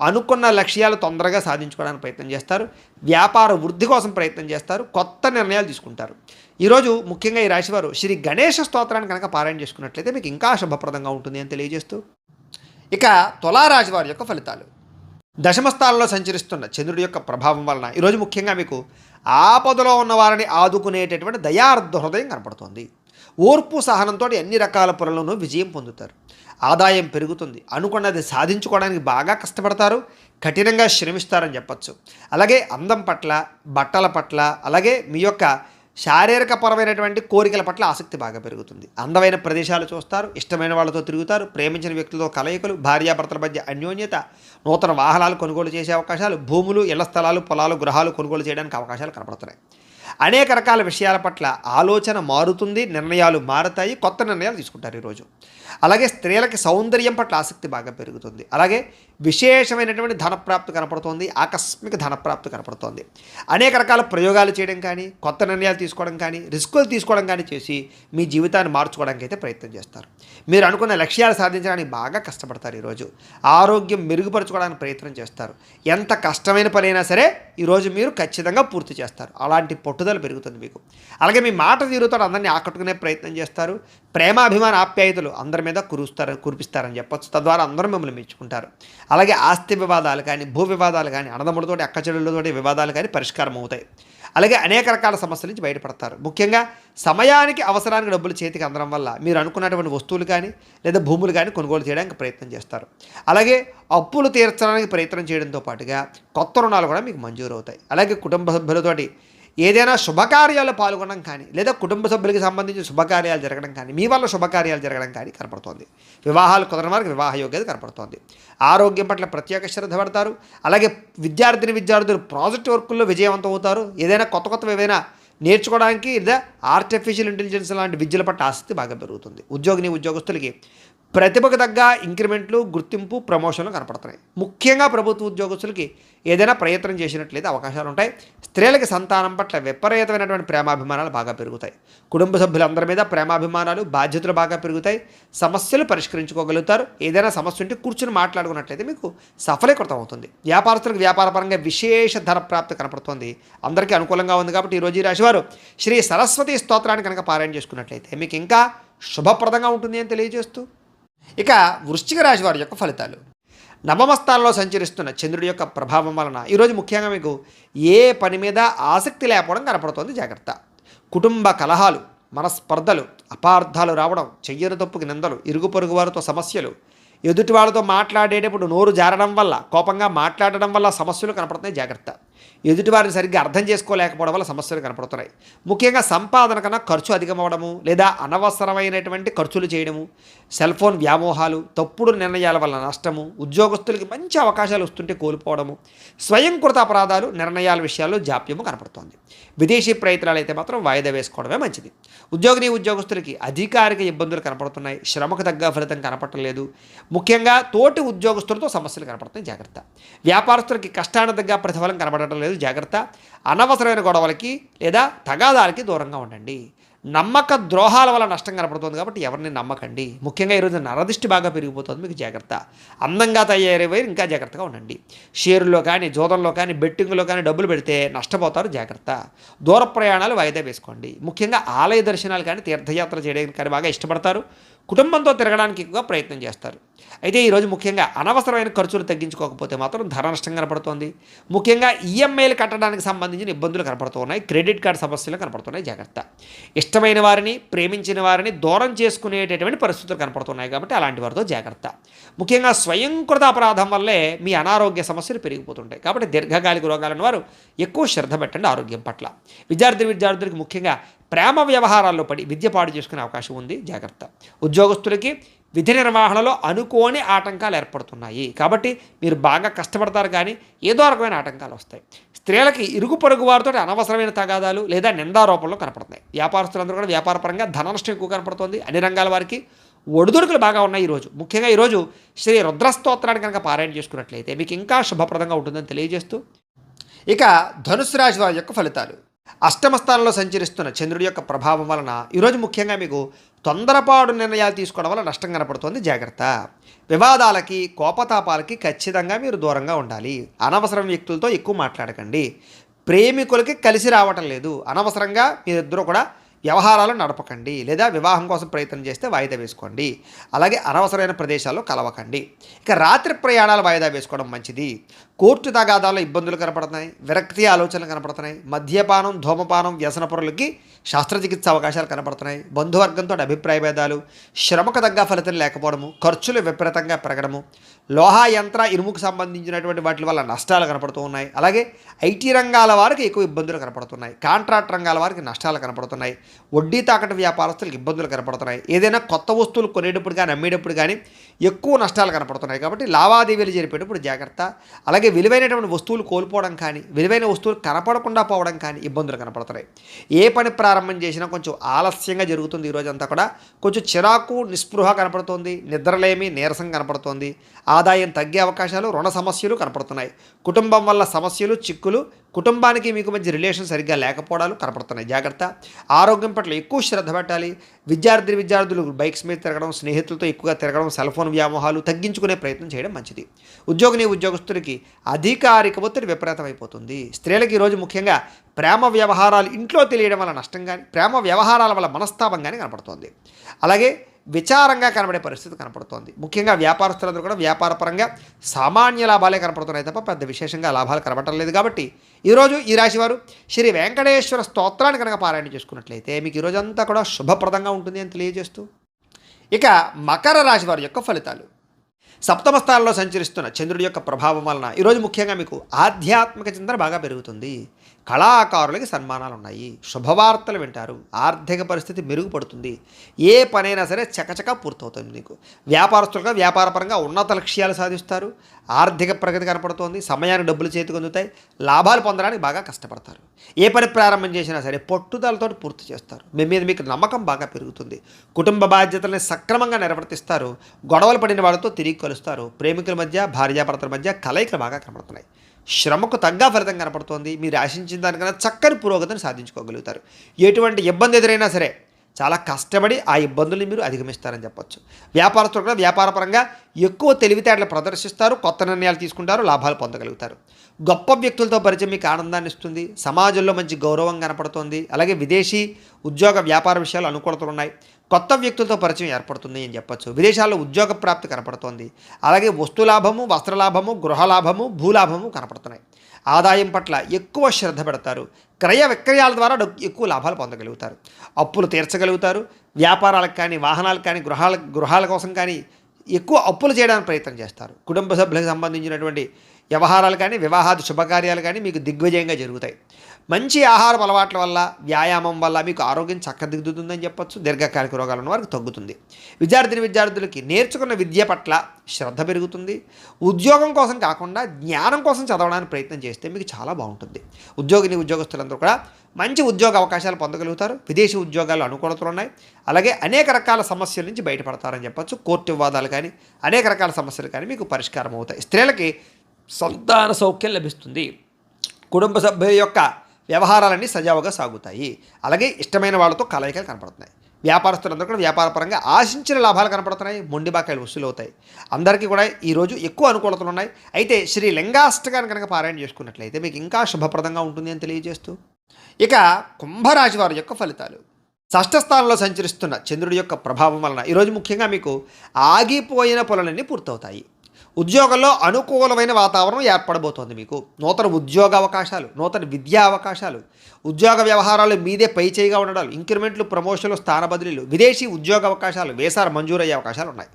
అనుకున్న లక్ష్యాలు తొందరగా సాధించుకోవడానికి ప్రయత్నం చేస్తారు. వ్యాపార వృద్ధి కోసం ప్రయత్నం చేస్తారు. కొత్త నిర్ణయాలు తీసుకుంటారు. ఈరోజు ముఖ్యంగా ఈ రాశివారు శ్రీ గణేష స్తోత్రాన్ని కనుక పారాయణ చేసుకున్నట్లయితే మీకు ఇంకా శుభప్రదంగా ఉంటుంది అని తెలియజేస్తూ, ఇక తులారాశి వారి యొక్క ఫలితాలు. దశమ స్థానంలో సంచరిస్తున్న చంద్రుడి యొక్క ప్రభావం వలన ఈరోజు ముఖ్యంగా మీకు ఆపదలో ఉన్న వారిని ఆదుకునేటటువంటి దయార్ధ హృదయం కనపడుతుంది. ఓర్పు సహనంతో అన్ని రకాల పనులను విజయం పొందుతారు. ఆదాయం పెరుగుతుంది. అనుకున్నది సాధించుకోవడానికి బాగా కష్టపడతారు. కఠినంగా శ్రమిస్తారని చెప్పచ్చు. అలాగే అందం పట్ల, బట్టల పట్ల, అలాగే మీ యొక్క శారీరకపరమైనటువంటి కోరికల పట్ల ఆసక్తి బాగా పెరుగుతుంది. అందమైన ప్రదేశాలు చూస్తారు. ఇష్టమైన వాళ్ళతో తిరుగుతారు. ప్రేమించిన వ్యక్తులతో కలయికలు, భార్యాభర్తల మధ్య అన్యోన్యత, నూతన వాహనాలు కొనుగోలు చేసే అవకాశాలు, భూములు, ఇళ్ల స్థలాలు, పొలాలు, గృహాలు కొనుగోలు చేయడానికి అవకాశాలు కనపడుతున్నాయి. అనేక రకాల విషయాల పట్ల ఆలోచన మారుతుంది. నిర్ణయాలు మారుతాయి. కొత్త నిర్ణయాలు తీసుకుంటారు ఈరోజు. అలాగే స్త్రీలకి సౌందర్యం పట్ల ఆసక్తి బాగా పెరుగుతుంది. అలాగే విశేషమైనటువంటి ధనప్రాప్తి కనపడుతోంది, ఆకస్మిక ధనప్రాప్తి కనపడుతోంది. అనేక రకాల ప్రయోగాలు చేయడం కానీ, కొత్త నిర్ణయాలు తీసుకోవడం కానీ, రిస్కులు తీసుకోవడం కానీ చేసి మీ జీవితాన్ని మార్చుకోవడానికి అయితే ప్రయత్నం చేస్తారు. మీరు అనుకున్న లక్ష్యాలు సాధించడానికి బాగా కష్టపడతారు. ఈరోజు ఆరోగ్యం మెరుగుపరచుకోవడానికి ప్రయత్నం చేస్తారు. ఎంత కష్టమైన పనైనా సరే ఈరోజు మీరు ఖచ్చితంగా పూర్తి చేస్తారు. అలాంటి పట్టుదల పెరుగుతుంది మీకు. అలాగే మీ మాట తీరుతో అందరినీ ఆకట్టుకునే ప్రయత్నం చేస్తారు. ప్రేమాభిమాన ఆప్యాయతలు అందరి మీద కురిపిస్తారని చెప్పొచ్చు. తద్వారా అందరూ మిమ్మల్ని మెచ్చుకుంటారు. అలాగే ఆస్తి వివాదాలు కానీ, భూ వివాదాలు కానీ, అన్నదమ్ములతోటి అక్కచెల్లెళ్ళతోటి వివాదాలు కానీ పరిష్కారం అవుతాయి. అలాగే అనేక రకాల సమస్యల నుంచి బయటపడతారు. ముఖ్యంగా సమయానికి అవసరానికి డబ్బులు చేతికి అందడం వల్ల మీరు అనుకున్నటువంటి వస్తువులు కానీ లేదా భూములు కానీ కొనుగోలు చేయడానికి ప్రయత్నం చేస్తారు. అలాగే అప్పులు తీర్చడానికి ప్రయత్నం చేయడంతో పాటుగా కొత్త రుణాలు కూడా మీకు మంజూరు అవుతాయి. అలాగే కుటుంబ సభ్యులతోటి ఏదైనా శుభకార్యాల్లో పాల్గొనడం కానీ లేదా కుటుంబ సభ్యులకి సంబంధించిన శుభకార్యాలు జరగడం కానీ, మీ వల్ల శుభకార్యాలు జరగడం కానీ కనపడుతోంది. వివాహాలు కుదరని వారికి వివాహ యోగ్యత కనపడుతోంది. ఆరోగ్యం పట్ల ప్రత్యేక శ్రద్ధ పడతారు. అలాగే విద్యార్థులు ప్రాజెక్ట్ వర్కుల్లో విజయవంతం అవుతారు. ఏదైనా కొత్త ఏవైనా నేర్చుకోవడానికి లేదా ఆర్టిఫిషియల్ ఇంటెలిజెన్స్ లాంటి విద్యల పట్ల ఆసక్తి బాగా పెరుగుతుంది. ఉద్యోగస్తులకి ప్రతిభకు తగ్గ ఇంక్రిమెంట్లు, గుర్తింపు, ప్రమోషన్లు కనపడుతున్నాయి. ముఖ్యంగా ప్రభుత్వ ఉద్యోగస్తులకి ఏదైనా ప్రయత్నం చేసినట్లయితే అవకాశాలు ఉంటాయి. స్త్రీలకి సంతానం పట్ల విపరీతమైనటువంటి ప్రేమాభిమానాలు బాగా పెరుగుతాయి. కుటుంబ సభ్యులందరి మీద ప్రేమాభిమానాలు, బాధ్యతలు బాగా పెరుగుతాయి. సమస్యలు పరిష్కరించుకోగలుగుతారు. ఏదైనా సమస్య ఉంటే కూర్చుని మాట్లాడుకున్నట్లయితే మీకు సఫలీకృతం అవుతుంది. వ్యాపారస్తులకు వ్యాపారపరంగా విశేష ధన ప్రాప్తి కనపడుతుంది. అందరికీ అనుకూలంగా ఉంది కాబట్టి ఈరోజు ఈ రాశివారు శ్రీ సరస్వతి స్తోత్రాన్ని కనుక పారాయణ చేసుకున్నట్లయితే మీకు ఇంకా శుభప్రదంగా ఉంటుంది అని తెలియజేస్తూ, ఇక వృశ్చిక రాశి వారి యొక్క ఫలితాలు. నవమ స్థానంలో సంచరిస్తున్న చంద్రుడి యొక్క ప్రభావం వలన ఈరోజు ముఖ్యంగా మీకు ఏ పని మీద ఆసక్తి లేకపోవడం కనపడుతోంది. జాగ్రత్త. కుటుంబ కలహాలు, మనస్పర్ధలు, అపార్థాలు రావడం, చెయ్యని తప్పుకి నిందలు, ఇరుగు పొరుగు వారితో సమస్యలు, ఎదుటి వాళ్ళతో మాట్లాడేటప్పుడు నోరు జారడం వల్ల, కోపంగా మాట్లాడడం వల్ల సమస్యలు కనపడుతున్నాయి. జాగ్రత్త. ఎదుటివారిని సరిగ్గా అర్థం చేసుకోలేకపోవడం వల్ల సమస్యలు కనపడుతున్నాయి. ముఖ్యంగా సంపాదన కన్నా ఖర్చు అధికమవడము లేదా అనవసరమైనటువంటి ఖర్చులు చేయడము, సెల్ ఫోన్ వ్యామోహాలు, తప్పుడు నిర్ణయాల వల్ల నష్టము, ఉద్యోగస్తులకి మంచి అవకాశాలు వస్తుంటే కోల్పోవడము, స్వయంకృత అపరాధాలు, నిర్ణయాల విషయాల్లో జాప్యము కనపడుతోంది. విదేశీ ప్రయత్నాలు అయితే మాత్రం వాయిదా వేసుకోవడమే మంచిది. ఉద్యోగస్తులకి అధికారిక ఇబ్బందులు కనపడుతున్నాయి. శ్రమకు తగ్గ ఫలితం కనపడలేదు. ముఖ్యంగా తోటి ఉద్యోగస్తులతో సమస్యలు కనపడుతున్నాయి. జాగ్రత్త. వ్యాపారస్తులకి కష్టానికి తగ్గ ప్రతిఫలం కనబడటం లేదు. జాగ్రత్త. అనవసరమైన గొడవలకి లేదా తగాదాలకి దూరంగా ఉండండి. నమ్మక ద్రోహాల వల్ల నష్టం కనపడుతుంది కాబట్టి ఎవరిని నమ్మకండి. ముఖ్యంగా ఈరోజు నరదిష్టి బాగా పెరిగిపోతుంది. మీకు జాగ్రత్త. అందంగా తయారయ్యే ఇంకా జాగ్రత్తగా ఉండండి. షేరుల్లో కానీ, జోదంలో కానీ, బెట్టింగ్లో కానీ డబ్బులు పెడితే నష్టపోతారు. జాగ్రత్త. దూర ప్రయాణాలు వాయిదా వేసుకోండి. ముఖ్యంగా ఆలయ దర్శనాలు కానీ, తీర్థయాత్ర చేయడానికి కానీ బాగా ఇష్టపడతారు. కుటుంబంతో తిరగడానికి ఎక్కువగా ప్రయత్నం చేస్తారు. అయితే ఈరోజు ముఖ్యంగా అనవసరమైన ఖర్చులు తగ్గించుకోకపోతే మాత్రం ధర నష్టం కనపడుతోంది. ముఖ్యంగా ఈఎంఐలు కట్టడానికి సంబంధించిన ఇబ్బందులు కనపడుతున్నాయి. క్రెడిట్ కార్డు సమస్యలు కనపడుతున్నాయి. జాగ్రత్త. ఇష్టమైన వారిని, ప్రేమించిన వారిని దూరం చేసుకునేటటువంటి పరిస్థితులు కనపడుతున్నాయి కాబట్టి అలాంటి వారితో జాగ్రత్త. ముఖ్యంగా స్వయంకృత అపరాధం వల్లే మీ అనారోగ్య సమస్యలు పెరిగిపోతుంటాయి కాబట్టి దీర్ఘకాలిక రోగాలను వారు ఎక్కువ శ్రద్ధ పెట్టండి ఆరోగ్యం పట్ల. విద్యార్థులకు ముఖ్యంగా ప్రేమ వ్యవహారాల్లో పడి విద్య పాడు చేసుకునే అవకాశం ఉంది. జాగ్రత్త. ఉద్యోగస్తులకి విధి నిర్వహణలో అనుకోని ఆటంకాలు ఏర్పడుతున్నాయి కాబట్టి మీరు బాగా కష్టపడతారు కానీ ఏదో రకమైన ఆటంకాలు వస్తాయి. స్త్రీలకి ఇరుగు పొరుగు వారితో అనవసరమైన తగాదాలు లేదా నిందారోపణలు కనపడుతున్నాయి. వ్యాపారస్తులందరూ కూడా వ్యాపారపరంగా ధన నష్టం ఎక్కువ కనపడుతుంది. అన్ని రంగాల వారికి ఒడిదుడుకులు బాగా ఉన్నాయి. ఈరోజు ముఖ్యంగా ఈరోజు శ్రీ రుద్రస్తోత్రాన్ని కనుక పారాయణ చేసుకున్నట్లయితే మీకు ఇంకా శుభప్రదంగా ఉంటుందని తెలియజేస్తూ, ఇక ధనుసు రాశి వారి యొక్క ఫలితాలు. అష్టమ స్థానంలో సంచరిస్తున్న చంద్రుడి యొక్క ప్రభావం వలన ఈరోజు ముఖ్యంగా మీకు తొందరపాటు నిర్ణయాలు తీసుకోవడం వల్ల నష్టం కనపడుతుంది. జాగ్రత్త. వివాదాలకి, కోపతాపాలకి ఖచ్చితంగా మీరు దూరంగా ఉండాలి. అనవసరం వ్యక్తులతో ఎక్కువ మాట్లాడకండి. ప్రేమికులకి కలిసి రావటం లేదు. అనవసరంగా మీరిద్దరూ కూడా వ్యవహారాలు నడపకండి లేదా వివాహం కోసం ప్రయత్నం చేస్తే వాయిదా వేసుకోండి. అలాగే అనవసరమైన ప్రదేశాల్లో కలవకండి. ఇక రాత్రి ప్రయాణాలు వాయిదా వేసుకోవడం మంచిది. కోర్టు తగాదాల్లో ఇబ్బందులు కనపడుతున్నాయి. విరక్తి ఆలోచనలు కనపడుతున్నాయి. మద్యపానం, ధూమపానం, వ్యసనపరులకి శస్త్రచికిత్స అవకాశాలు కనపడుతున్నాయి. బంధువర్గంతో అభిప్రాయ భేదాలు, శ్రమకు తగ్గ ఫలితం లేకపోవడము, ఖర్చులు విపరీతంగా పెరగడము, లోహ యంత్ర ఇనుముకు సంబంధించినటువంటి వాటి వల్ల నష్టాలు కనపడుతూ ఉన్నాయి. అలాగే ఐటీ రంగాల వారికి ఎక్కువ ఇబ్బందులు కనపడుతున్నాయి. కాంట్రాక్ట్ రంగాల వారికి నష్టాలు కనపడుతున్నాయి. వడ్డీ తాకట్టు వ్యాపారస్తులకు ఇబ్బందులు కనపడుతున్నాయి. ఏదైనా కొత్త వస్తువులు కొనేటప్పుడు కానీ అమ్మేటప్పుడు కానీ ఎక్కువ నష్టాలు కనపడుతున్నాయి కాబట్టి లావాదేవీలు జరిపేటప్పుడు జాగ్రత్త. అలాగే విలువైనటువంటి వస్తువులు కోల్పోవడం కానీ, విలువైన వస్తువులు కనపడకుండా పోవడం కానీ ఇబ్బందులు కనపడుతున్నాయి. ఏ పని ప్రారంభం చేసినా కొంచెం ఆలస్యంగా జరుగుతుంది. ఈరోజంతా కూడా కొంచెం చిరాకు నిస్పృహ కనపడుతోంది, నిద్రలేమి నీరసం కనపడుతోంది, ఆదాయం తగ్గే అవకాశాలు, రుణ సమస్యలు కనపడుతున్నాయి, కుటుంబం వల్ల సమస్యలు చిక్కులు, కుటుంబానికి మీకు మధ్య రిలేషన్ సరిగ్గా లేకపోవడాలు కనపడుతున్నాయి. జాగ్రత్త. ఆరోగ్యం పట్ల ఎక్కువ శ్రద్ధ పెట్టాలి. విద్యార్థులు బైక్స్ మీద తిరగడం, స్నేహితులతో ఎక్కువగా తిరగడం, సెల్ ఫోన్ వ్యామోహాలు తగ్గించుకునే ప్రయత్నం చేయడం మంచిది. ఉద్యోగస్తులకి అధికారిక ఒత్తిడి విపరీతం అయిపోతుంది. స్త్రీలకు ఈరోజు ముఖ్యంగా ప్రేమ వ్యవహారాలు ఇంట్లో తెలియడం వల్ల నష్టం కానీ, ప్రేమ వ్యవహారాల వల్ల మనస్తాపం కానీ కనపడుతోంది. అలాగే విచారంగా కనబడే పరిస్థితి కనపడుతోంది. ముఖ్యంగా వ్యాపారస్తులందరూ కూడా వ్యాపారపరంగా సామాన్య లాభాలే కనపడుతున్నాయి తప్ప పెద్ద విశేషంగా లాభాలు కనబడటం లేదు. కాబట్టి ఈరోజు ఈ రాశివారు శ్రీ వెంకటేశ్వర స్తోత్రాన్ని కనుక పారాయణ చేసుకున్నట్లయితే మీకు ఈరోజంతా కూడా శుభప్రదంగా ఉంటుంది అని తెలియజేస్తూ, ఇక మకర రాశి వారి యొక్క ఫలితాలు. సప్తమ స్థానంలో సంచరిస్తున్న చంద్రుడి యొక్క ప్రభావం వలన ఈరోజు ముఖ్యంగా మీకు ఆధ్యాత్మిక చింతన బాగా పెరుగుతుంది. కళాకారులకి సన్మానాలు ఉన్నాయి, శుభవార్తలు వింటారు, ఆర్థిక పరిస్థితి మెరుగుపడుతుంది, ఏ పనైనా సరే చకచకా పూర్తవుతుంది. మీకు వ్యాపారస్తులుగా వ్యాపారపరంగా ఉన్నత లక్ష్యాలు సాధిస్తారు, ఆర్థిక ప్రగతి కనపడుతోంది, సమయానికి డబ్బులు చేతికి అందుతాయి, లాభాలు పొందడానికి బాగా కష్టపడతారు. ఏ పని ప్రారంభం చేసినా సరే పట్టుదలతో పూర్తి చేస్తారు. మీ మీద మీకు నమ్మకం బాగా పెరుగుతుంది. కుటుంబ బాధ్యతలను సక్రమంగా నిర్వర్తిస్తారు. గొడవలు పడిన వాళ్ళతో తిరిగి కలుస్తారు. ప్రేమికుల మధ్య భార్యాభర్తల మధ్య కలయికలు బాగా కనపడుతున్నాయి. శ్రమకు తగ్గ ఫలితం కనపడుతోంది. మీరు ఆశించిన దానికన్నా చక్కని పురోగతిని సాధించుకోగలుగుతారు. ఎటువంటి ఇబ్బంది ఎదురైనా సరే చాలా కష్టపడి ఆ ఇబ్బందుల్ని మీరు అధిగమిస్తారని చెప్పొచ్చు. వ్యాపారస్తులు కూడా వ్యాపారపరంగా ఎక్కువ తెలివితేటలు ప్రదర్శిస్తారు, కొత్త నిర్ణయాలు తీసుకుంటారు, లాభాలు పొందగలుగుతారు. గొప్ప వ్యక్తులతో పరిచయం మీకు ఆనందాన్ని ఇస్తుంది. సమాజంలో మంచి గౌరవం కనపడుతోంది. అలాగే విదేశీ ఉద్యోగ వ్యాపార విషయాలు అనుకూలతలు ఉన్నాయి. కొత్త వ్యక్తులతో పరిచయం ఏర్పడుతుంది అని చెప్పొచ్చు. విదేశాల్లో ఉద్యోగ ప్రాప్తి కనపడుతోంది. అలాగే వస్తులాభము, వస్త్రలాభము, గృహలాభము, భూలాభము కనపడుతున్నాయి. ఆదాయం పట్ల ఎక్కువ శ్రద్ధ పెడతారు. క్రయ విక్రయాల ద్వారా ఎక్కువ లాభాలు పొందగలుగుతారు. అప్పులు తీర్చగలుగుతారు. వ్యాపారాలకు కానీ, వాహనాలకు కానీ, గృహాల కోసం కానీ ఎక్కువ అప్పులు చేయడానికి ప్రయత్నం చేస్తారు. కుటుంబ సభ్యులకు సంబంధించినటువంటి వ్యవహారాలు కానీ, వివాహాది శుభకార్యాలు కానీ మీకు దిగ్విజయంగా జరుగుతాయి. మంచి ఆహారం అలవాట్ల వల్ల, వ్యాయామం వల్ల మీకు ఆరోగ్యం చక్కదిద్దుతుందని చెప్పొచ్చు. దీర్ఘకాలిక రోగాలు ఉన్న వారికి తగ్గుతుంది. విద్యార్థులకి నేర్చుకున్న విద్య పట్ల శ్రద్ధ పెరుగుతుంది. ఉద్యోగం కోసం కాకుండా జ్ఞానం కోసం చదవడానికి ప్రయత్నం చేస్తే మీకు చాలా బాగుంటుంది. ఉద్యోగస్తులందరూ కూడా మంచి ఉద్యోగ అవకాశాలు పొందగలుగుతారు. విదేశీ ఉద్యోగాలు అనుకూలతలు ఉన్నాయి. అలాగే అనేక రకాల సమస్యల నుంచి బయటపడతారని చెప్పొచ్చు. కోర్టు వివాదాలు కానీ, అనేక రకాల సమస్యలు కానీ మీకు పరిష్కారం అవుతాయి. స్త్రీలకి సంతాన సౌఖ్యం లభిస్తుంది. కుటుంబ సభ్యుల యొక్క వ్యవహారాలన్నీ సజావుగా సాగుతాయి. అలాగే ఇష్టమైన వాళ్ళతో కలయికలు కనపడుతున్నాయి. వ్యాపారస్తులందరూ కూడా వ్యాపారపరంగా ఆశించిన లాభాలు కనపడుతున్నాయి. మొండి బాకాయలు వసూలు అవుతాయి. అందరికీ కూడా ఈరోజు ఎక్కువ అనుకూలతలు ఉన్నాయి. అయితే శ్రీ లింగాష్టకాన్ని కనుక పారాయణ చేసుకున్నట్లయితే మీకు ఇంకా శుభప్రదంగా ఉంటుంది అని తెలియజేస్తూ, ఇక కుంభరాశి వారి యొక్క ఫలితాలు. షష్ఠ స్థానంలో సంచరిస్తున్న చంద్రుడి యొక్క ప్రభావం వలన ఈరోజు ముఖ్యంగా మీకు ఆగిపోయిన పనులన్నీ పూర్తవుతాయి. ఉద్యోగంలో అనుకూలమైన వాతావరణం ఏర్పడబోతోంది. మీకు నూతన ఉద్యోగ అవకాశాలు, నూతన విద్యా అవకాశాలు, ఉద్యోగ వ్యవహారాలు మీదే పై చేయిగా ఉండడాలు, ఇంక్రిమెంట్లు, ప్రమోషన్లు, స్థాన బదిలీలు, విదేశీ ఉద్యోగ అవకాశాలు, వేసాలు మంజూరయ్యే అవకాశాలు ఉన్నాయి.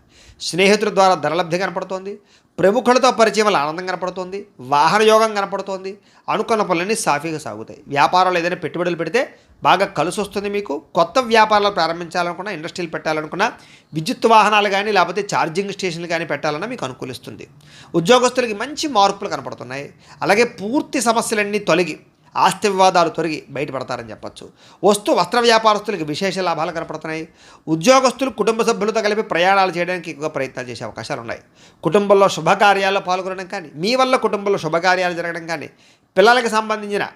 స్నేహితుల ద్వారా ధనలబ్ధి కనపడుతోంది. ప్రముఖులతో పరిచయం వల్ల ఆనందం కనపడుతోంది. వాహన యోగం కనపడుతోంది. అనుకున్న పనులన్నీ సాఫీగా సాగుతాయి. వ్యాపారాలు ఏదైనా పెట్టుబడులు పెడితే బాగా కలిసి వస్తుంది. మీకు కొత్త వ్యాపారాలు ప్రారంభించాలనుకున్నా, ఇండస్ట్రీలు పెట్టాలనుకున్నా, విద్యుత్ వాహనాలు కానీ లేకపోతే ఛార్జింగ్ స్టేషన్లు కానీ పెట్టాలన్నా మీకు అనుకూలిస్తుంది. ఉద్యోగస్తులకి మంచి మార్పులు కనపడుతున్నాయి. అలాగే పూర్తి సమస్యలన్నీ తొలగి, ఆస్తి వివాదాలు తొలగి బయటపడతారని చెప్పొచ్చు. వస్త్ర వ్యాపారస్తులకి విశేష లాభాలు కనపడుతున్నాయి. ఉద్యోగస్తులు కుటుంబ సభ్యులతో కలిపి ప్రయాణాలు చేయడానికి ఎక్కువ ప్రయత్నాలు చేసే అవకాశాలు ఉన్నాయి. కుటుంబంలో శుభకార్యాల్లో పాల్గొనడం కానీ, మీ వల్ల కుటుంబంలో శుభకార్యాలు జరగడం కానీ, పిల్లలకి సంబంధించిన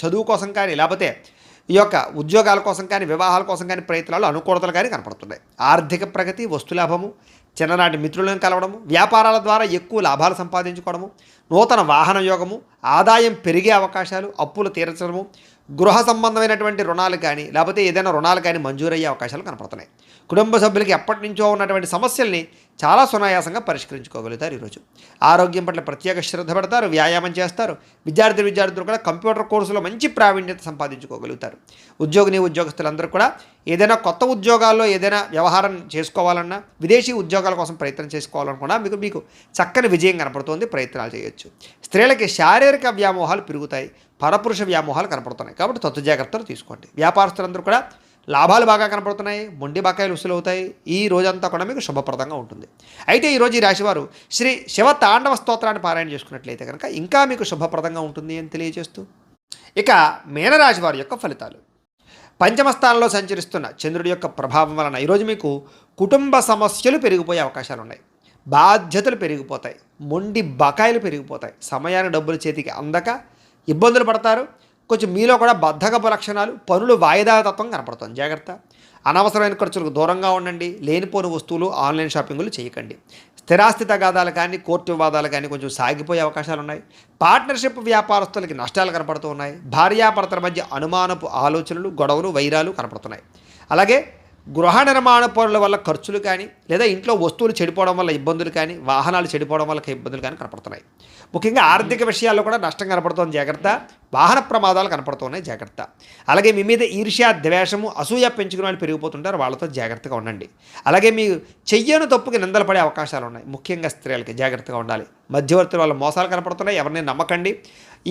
చదువు కోసం కానీ, లేకపోతే ఈ యొక్క ఉద్యోగాల కోసం కానీ, వివాహాల కోసం కానీ ప్రయత్నాలు అనుకూలతలు కానీ కనపడుతున్నాయి. ఆర్థిక ప్రగతి, వస్తులాభము, చిన్ననాటి మిత్రులను కలవడము, వ్యాపారాల ద్వారా ఎక్కువ లాభాలు సంపాదించుకోవడము, నూతన వాహన యోగము, ఆదాయం పెరిగే అవకాశాలు, అప్పులు తీర్చడము, గృహ సంబంధమైనటువంటి రుణాలు కానీ లేకపోతే ఏదైనా రుణాలు కానీ మంజూరయ్యే అవకాశాలు కనపడుతున్నాయి. కుటుంబ సభ్యులకి ఎప్పటి నుంచో ఉన్నటువంటి సమస్యల్ని చాలా సునాయాసంగా పరిష్కరించుకోగలుగుతారు. ఈరోజు ఆరోగ్యం పట్ల ప్రత్యేక శ్రద్ధ పెడతారు, వ్యాయామం చేస్తారు. విద్యార్థులు కూడా కంప్యూటర్ కోర్సులో మంచి ప్రావీణ్యత సంపాదించుకోగలుగుతారు. ఉద్యోగస్తులందరూ కూడా ఏదైనా కొత్త ఉద్యోగాల్లో ఏదైనా వ్యవహారం చేసుకోవాలన్నా, విదేశీ ఉద్యోగాల కోసం ప్రయత్నం చేసుకోవాలనుకున్నా మీకు చక్కని విజయం కనపడుతుంది. ప్రయత్నాలు చేయొచ్చు. స్త్రీలకి శారీరక వ్యామోహాలు పెరుగుతాయి, పరపురుష వ్యామోహాలు కనపడుతున్నాయి. కాబట్టి తత్వ జాగ్రత్తలు తీసుకోండి. వ్యాపారస్తులందరూ కూడా లాభాలు బాగా కనపడుతున్నాయి. మొండి బాకాయలు వసూలు అవుతాయి. ఈ రోజంతా కూడా మీకు శుభప్రదంగా ఉంటుంది. అయితే ఈరోజు ఈ రాశివారు శ్రీ శివ తాండవ స్తోత్రాన్ని పారాయణ చేసుకున్నట్లయితే కనుక ఇంకా మీకు శుభప్రదంగా ఉంటుంది అని తెలియజేస్తూ, ఇక మీనరాశి వారి యొక్క ఫలితాలు. పంచమ స్థానంలో సంచరిస్తున్న చంద్రుడి యొక్క ప్రభావం వలన ఈరోజు మీకు కుటుంబ సమస్యలు పెరిగిపోయే అవకాశాలు ఉన్నాయి. బాధ్యతలు పెరిగిపోతాయి, మొండి బకాయిలు పెరిగిపోతాయి, సమయానికి డబ్బులు చేతికి అందక ఇబ్బందులు పడతారు. కొంచెం మీలో కూడా బద్ధకపు లక్షణాలు, పనులు వాయిదా తత్వం కనపడుతుంది. జాగ్రత్త. అనవసరమైన ఖర్చులకు దూరంగా ఉండండి. లేనిపోని వస్తువులు ఆన్లైన్ షాపింగ్లు చేయకండి. స్థిరాస్తి తగాదాలు కానీ కోర్టు వివాదాలు కానీ కొంచెం సాగిపోయే అవకాశాలు ఉన్నాయి. పార్ట్నర్షిప్ వ్యాపారస్తులకి నష్టాలు కనపడుతూ ఉన్నాయి. భార్యాభర్తల మధ్య అనుమానపు ఆలోచనలు, గొడవలు, వైరాలు కనపడుతున్నాయి. అలాగే గృహ నిర్మాణ పనుల వల్ల ఖర్చులు కానీ లేదా ఇంట్లో వస్తువులు చెడిపోవడం వల్ల ఇబ్బందులు కానీ వాహనాలు చెడిపోవడం వల్ల ఇబ్బందులు కానీ కనపడుతున్నాయి. ముఖ్యంగా ఆర్థిక విషయాల్లో కూడా నష్టం కనపడుతోంది. జాగ్రత్త. వాహన ప్రమాదాలు కనపడుతున్నాయి. జాగ్రత్త. అలాగే మీ మీద ఈర్ష్య, ద్వేషము, అసూయ పెంచుకునే వాళ్ళు పెరిగిపోతుంటారు. వాళ్ళతో జాగ్రత్తగా ఉండండి. అలాగే మీ చెయ్యను తప్పుకి నిందలు పడే అవకాశాలు ఉన్నాయి. ముఖ్యంగా స్త్రీలకి జాగ్రత్తగా ఉండాలి. మధ్యవర్తుల వల్ల మోసాలు కనపడుతున్నాయి. ఎవరిని నమ్మకండి.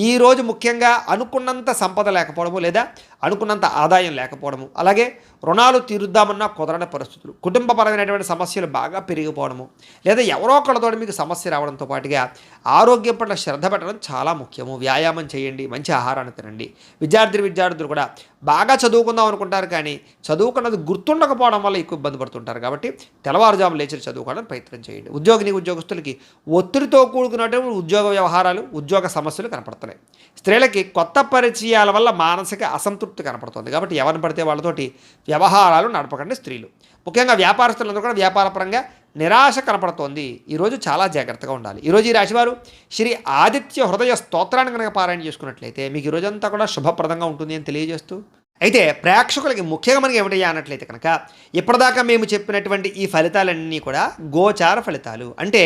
ఈరోజు ముఖ్యంగా అనుకున్నంత సంపద లేకపోవడము లేదా అనుకున్నంత ఆదాయం లేకపోవడము, అలాగే రుణాలు తీరుద్దామన్నా కుదరని పరిస్థితులు, కుటుంబపరమైనటువంటి సమస్యలు బాగా పెరిగిపోవడము, లేదా ఎవరో ఒకళ్ళతో మీకు సమస్య రావడంతో పాటుగా ఆరోగ్యం పట్ల శ్రద్ధ పెట్టడం చాలా ముఖ్యము. వ్యాయామం చేయండి, మంచి ఆహారాన్ని తినండి. విద్యార్థులు కూడా బాగా చదువుకుందాం అనుకుంటారు, కానీ చదువుకున్నది గుర్తుండకపోవడం వల్ల ఎక్కువ ఇబ్బంది పడుతుంటారు. కాబట్టి తెల్లవారుజాము లేచి చదువుకోవడానికి ప్రయత్నం చేయండి. ఉద్యోగస్తులకి ఒత్తిడితో కూడుకున్నటువంటి ఉద్యోగ వ్యవహారాలు, ఉద్యోగ సమస్యలు కనపడుతున్నాయి. స్త్రీలకి కొత్త పరిచయాల వల్ల మానసిక అసంతృప్తి కనపడుతుంది. కాబట్టి ఎవరిని పడితే వాళ్ళతోటి వ్యవహారాలు నడపకండి స్త్రీలు. ముఖ్యంగా వ్యాపారస్తులందరూ కూడా వ్యాపారపరంగా నిరాశ కనపడుతోంది. ఈరోజు చాలా జాగ్రత్తగా ఉండాలి. ఈరోజు ఈ రాశివారు శ్రీ ఆదిత్య హృదయ స్తోత్రాన్ని కనుక పారాయణ చేసుకున్నట్లయితే మీకు ఈ రోజంతా కూడా శుభప్రదంగా ఉంటుంది అని తెలియజేస్తూ, అయితే ప్రేక్షకులకి ముఖ్యంగా మనకి ఏమిటయ్యా అన్నట్లయితే కనుక ఇప్పటిదాకా మేము చెప్పినటువంటి ఈ ఫలితాలన్నీ కూడా గోచార ఫలితాలు. అంటే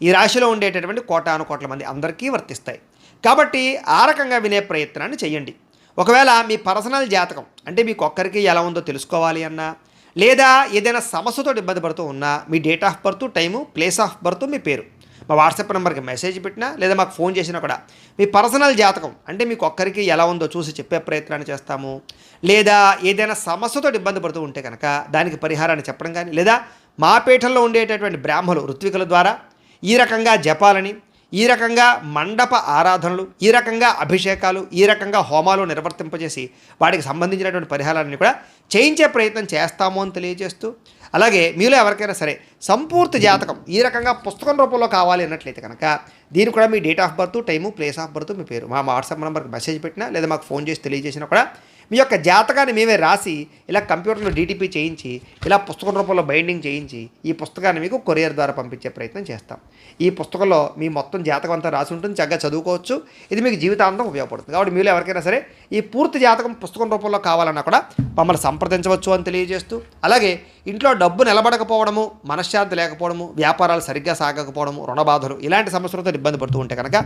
ఈ రాశిలో ఉండేటటువంటి కోటాను కోట్ల మంది అందరికీ వర్తిస్తాయి. కాబట్టి ఆ రకంగా వినే ప్రయత్నాన్ని చేయండి. ఒకవేళ మీ పర్సనల్ జాతకం అంటే మీకు ఒక్కరికి ఎలా ఉందో తెలుసుకోవాలి అన్నా, లేదా ఏదైనా సమస్యతో ఇబ్బంది పడుతూ ఉన్నా మీ date of birth, time, place of birth, మీ పేరు మా వాట్సాప్ నెంబర్కి మెసేజ్ పెట్టినా లేదా మాకు ఫోన్ చేసినా కూడా మీ పర్సనల్ జాతకం అంటే మీకు ఒక్కరికి ఎలా ఉందో చూసి చెప్పే ప్రయత్నాన్ని చేస్తాము. లేదా ఏదైనా సమస్యతో ఇబ్బంది పడుతూ ఉంటే కనుక దానికి పరిహారాన్ని చెప్పడం కానీ, లేదా మా పీఠంలో ఉండేటటువంటి బ్రాహ్మలు ఋత్వికుల ద్వారా ఈ రకంగా జపాలని, ఈ రకంగా మండప ఆరాధనలు, ఈ రకంగా అభిషేకాలు, ఈ రకంగా హోమాలు నిర్వర్తింపజేసి వాటికి సంబంధించినటువంటి పరిహారాన్ని కూడా చేయించే ప్రయత్నం చేస్తాము అని తెలియజేస్తూ, అలాగే మీలో ఎవరికైనా సరే సంపూర్తి జాతకం ఈ రకంగా పుస్తకం రూపంలో కావాలి అన్నట్లయితే కనుక దీనికి కూడా మీ date of birth, time, place of birth, మీ పేరు మా వాట్సాప్ నెంబర్కి మెసేజ్ పెట్టినా లేదా మాకు ఫోన్ చేసి తెలియజేసినా కూడా మీ యొక్క జాతకాన్ని మేమే రాసి ఇలా కంప్యూటర్లో డీటీపీ చేయించి ఇలా పుస్తకం రూపంలో బైండింగ్ చేయించి ఈ పుస్తకాన్ని మీకు కొరియర్ ద్వారా పంపించే ప్రయత్నం చేస్తాం. ఈ పుస్తకంలో మీ మొత్తం జాతకం అంతా రాసి ఉంటుంది. చక్కగా చదువుకోవచ్చు. ఇది మీకు జీవితాంతం ఉపయోగపడుతుంది. కాబట్టి మీరు ఎవరికైనా సరే ఈ పూర్తి జాతకం పుస్తకం రూపంలో కావాలన్నా కూడా మమ్మల్ని సంప్రదించవచ్చు అని తెలియజేస్తూ, అలాగే ఇంట్లో డబ్బు నిలబడకపోవడము, మనశ్శాంతి లేకపోవడము, వ్యాపారాలు సరిగ్గా సాగకపోవడము, రుణబాధలు ఇలాంటి సమస్యలతో ఇబ్బంది పడుతూ ఉంటే కనుక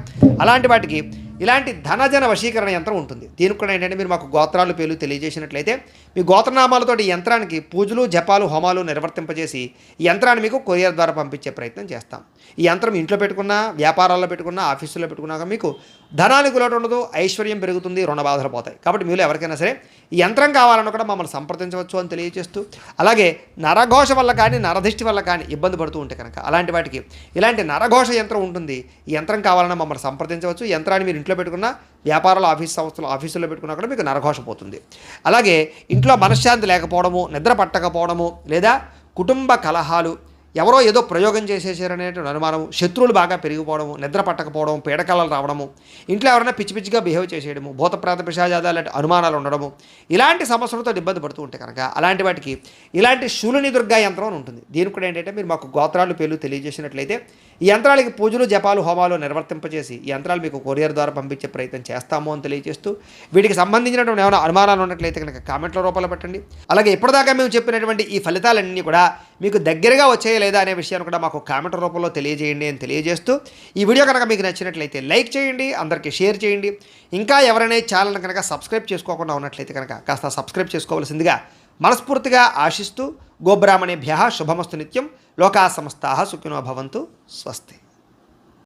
అలాంటి వాటికి ఇలాంటి ధనజన వశీకరణ యంత్రం ఉంటుంది. దీనికి కూడా ఏంటంటే మీరు మాకు గోత్రాలు పేర్లు తెలియజేసినట్లయితే మీ గోత్రనామాలతో ఈ యంత్రానికి పూజలు, జపాలు, హోమాలు నిర్వర్తింపజేసి ఈ యంత్రాన్ని మీకు కొరియర్ ద్వారా పంపించే ప్రయత్నం చేస్తాం. ఈ యంత్రం ఇంట్లో పెట్టుకున్నా, వ్యాపారాల్లో పెట్టుకున్నా, ఆఫీసుల్లో పెట్టుకున్నాక మీకు ధనానికి లోటు ఉండదు, ఐశ్వర్యం పెరుగుతుంది, రుణ బాధలు పోతాయి. కాబట్టి మీరు ఎవరికైనా సరే ఈ యంత్రం కావాలన్నా కూడా మమ్మల్ని సంప్రదించవచ్చు అని తెలియజేస్తూ, అలాగే నరఘోష వల్ల కానీ నరదిష్టి వల్ల కానీ ఇబ్బంది పడుతూ ఉంటే కనుక అలాంటి వాటికి ఇలాంటి నరఘోష యంత్రం ఉంటుంది. ఈ యంత్రం కావాలన్నా మమ్మల్ని సంప్రదించవచ్చు. యంత్రాన్ని మీరు ఇంట్లో పెట్టుకున్న, వ్యాపారాలు, ఆఫీసుల్లో పెట్టుకున్నా కూడా మీకు నరఘోష పోతుంది. అలాగే ఇంట్లో మనశ్శాంతి లేకపోవడము, నిద్ర పట్టకపోవడము, లేదా కుటుంబ కలహాలు, ఎవరో ఏదో ప్రయోగం చేసేసారనేటువంటి అనుమానము, శత్రువులు బాగా పెరిగిపోవడము, నిద్ర పట్టకపోవడం, పీడకలలు రావడము, ఇంట్లో ఎవరైనా పిచ్చి పిచ్చిగా బిహేవ్ చేసేయడము, భూత ప్రేత పిశాచాలు లాంటి అనుమానాలు ఉండడము, ఇలాంటి సమస్యలతో ఇబ్బంది పడుతూ ఉంటే కనుక అలాంటి వాటికి ఇలాంటి శూలిని దుర్గా యంత్రం అని ఉంటుంది. దీనికి కూడా ఏంటంటే మీరు మాకు గోత్రాలు పేర్లు తెలియజేసినట్లయితే ఈ యంత్రాలకి పూజలు, జపాలు, హోమాలు నిర్వర్తింపజేసి ఈ యంత్రాలు మీకు కొరియర్ ద్వారా పంపించే ప్రయత్నం చేస్తాము అని తెలియజేస్తూ, వీటికి సంబంధించినటువంటి ఏమైనా అనుమానాలు ఉన్నట్లయితే కనుక కామెంట్ల రూపంలో పెట్టండి. అలాగే ఇప్పటిదాకా మేము చెప్పినటువంటి ఈ ఫలితాలన్నీ కూడా మీకు దగ్గరగా వచ్చాయా లేదా అనే విషయాన్ని కూడా మాకు కామెంట్ రూపంలో తెలియజేయండి అని తెలియజేస్తూ, ఈ వీడియో కనుక మీకు నచ్చినట్లయితే లైక్ చేయండి, అందరికీ షేర్ చేయండి. ఇంకా ఎవరైనా ఛానల్ని కనుక సబ్స్క్రైబ్ చేసుకోకుండా ఉన్నట్లయితే కనుక కాస్త సబ్స్క్రైబ్ చేసుకోవాల్సిందిగా మనస్ఫూర్తిగా ఆశిస్తూ, గోబ్రాహ్మణేభ్యః శుభమస్తు నిత్యం. లోకా సమస్తాః సుఖినో భవంతు. స్వస్తి.